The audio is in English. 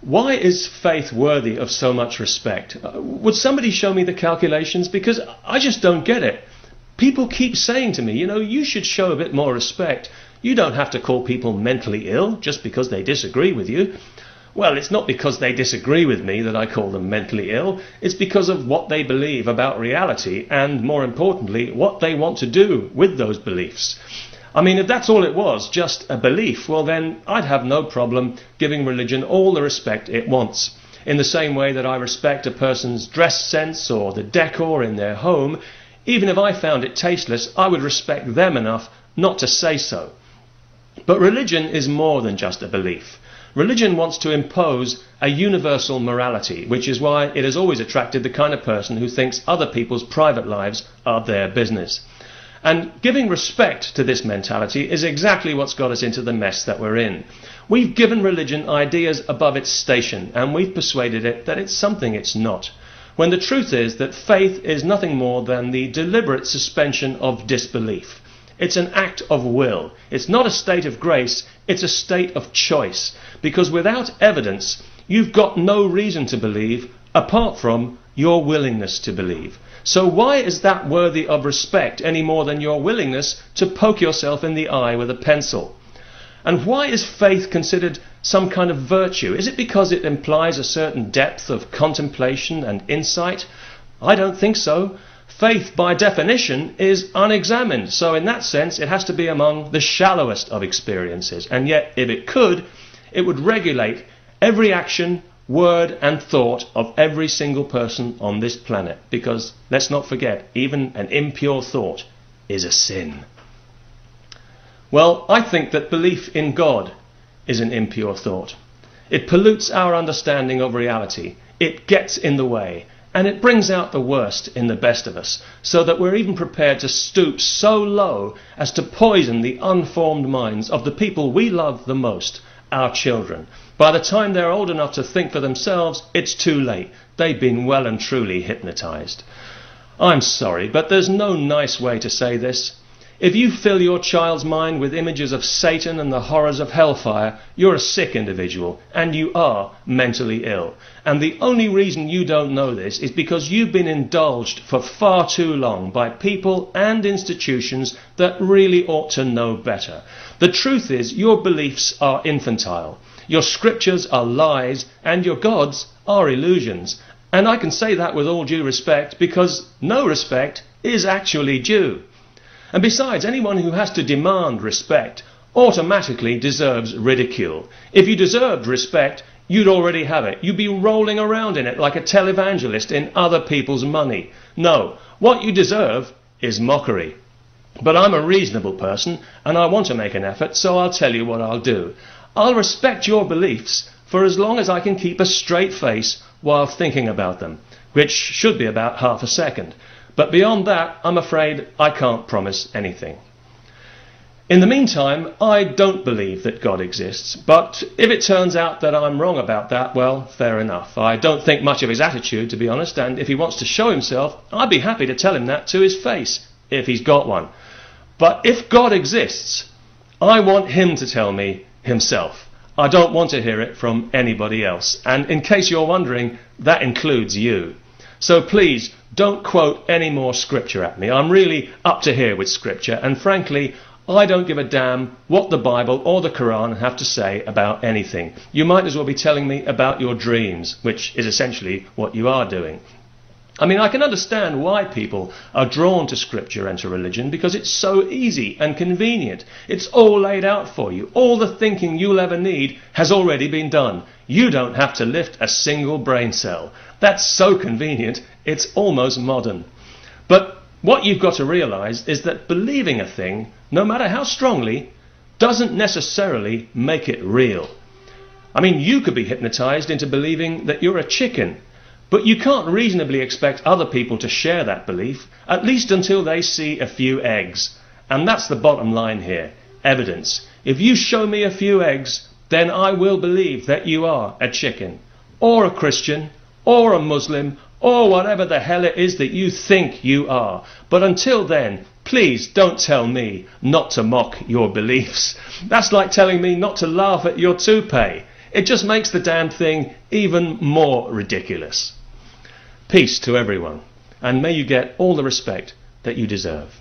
Why is faith worthy of so much respect? Would somebody show me the calculations? Because I just don't get it. People keep saying to me, you should show a bit more respect. You don't have to call people mentally ill just because they disagree with you. Well, it's not because they disagree with me that I call them mentally ill. It's because of what they believe about reality and, more importantly, what they want to do with those beliefs. I mean, if that's all it was, just a belief, well then I'd have no problem giving religion all the respect it wants. In the same way that I respect a person's dress sense or the decor in their home, even if I found it tasteless, I would respect them enough not to say so. But religion is more than just a belief. Religion wants to impose a universal morality, which is why it has always attracted the kind of person who thinks other people's private lives are their business. And giving respect to this mentality is exactly what's got us into the mess that we're in. We've given religion ideas above its station, and we've persuaded it that it's something it's not, when the truth is that faith is nothing more than the deliberate suspension of disbelief. It's an act of will. It's not a state of grace, it's a state of choice. Because without evidence, you've got no reason to believe apart from your willingness to believe. So why is that worthy of respect any more than your willingness to poke yourself in the eye with a pencil? And why is faith considered some kind of virtue? Is it because it implies a certain depth of contemplation and insight? I don't think so. Faith, by definition, is unexamined, so in that sense it has to be among the shallowest of experiences, and yet if it could, it would regulate every action, word and thought of every single person on this planet, because, let's not forget, even an impure thought is a sin. Well, I think that belief in God is an impure thought. It pollutes our understanding of reality, it gets in the way, and it brings out the worst in the best of us, so that we're even prepared to stoop so low as to poison the unformed minds of the people we love the most, our children. By the time they're old enough to think for themselves, it's too late. They've been well and truly hypnotized. I'm sorry, but there's no nice way to say this. If you fill your child's mind with images of Satan and the horrors of hellfire, you're a sick individual, and you are mentally ill. And the only reason you don't know this is because you've been indulged for far too long by people and institutions that really ought to know better. The truth is, your beliefs are infantile, your scriptures are lies, and your gods are illusions. And I can say that with all due respect, because no respect is actually due. And besides, anyone who has to demand respect automatically deserves ridicule. If you deserved respect, you'd already have it. You'd be rolling around in it like a televangelist in other people's money. No, what you deserve is mockery. But I'm a reasonable person, and I want to make an effort, so I'll tell you what I'll do. I'll respect your beliefs for as long as I can keep a straight face while thinking about them, which should be about half a second. But beyond that, I'm afraid I can't promise anything. In the meantime, I don't believe that God exists, but if it turns out that I'm wrong about that, well, fair enough. I don't think much of his attitude, to be honest, and if he wants to show himself, I'd be happy to tell him that to his face, if he's got one. But if God exists, I want him to tell me himself. I don't want to hear it from anybody else, and in case you're wondering, that includes you. So please, don't quote any more scripture at me. I'm really up to here with scripture, and frankly, I don't give a damn what the Bible or the Quran have to say about anything. You might as well be telling me about your dreams, which is essentially what you are doing. I mean, I can understand why people are drawn to scripture and to religion, because it's so easy and convenient. It's all laid out for you. All the thinking you'll ever need has already been done. You don't have to lift a single brain cell. That's so convenient, it's almost modern. But what you've got to realize is that believing a thing, no matter how strongly, doesn't necessarily make it real. I mean, you could be hypnotized into believing that you're a chicken, but you can't reasonably expect other people to share that belief, at least until they see a few eggs. And that's the bottom line here, evidence. If you show me a few eggs, then I will believe that you are a chicken, or a Christian, or a Muslim, or whatever the hell it is that you think you are. But until then, please don't tell me not to mock your beliefs. That's like telling me not to laugh at your toupee. It just makes the damn thing even more ridiculous. Peace to everyone, and may you get all the respect that you deserve.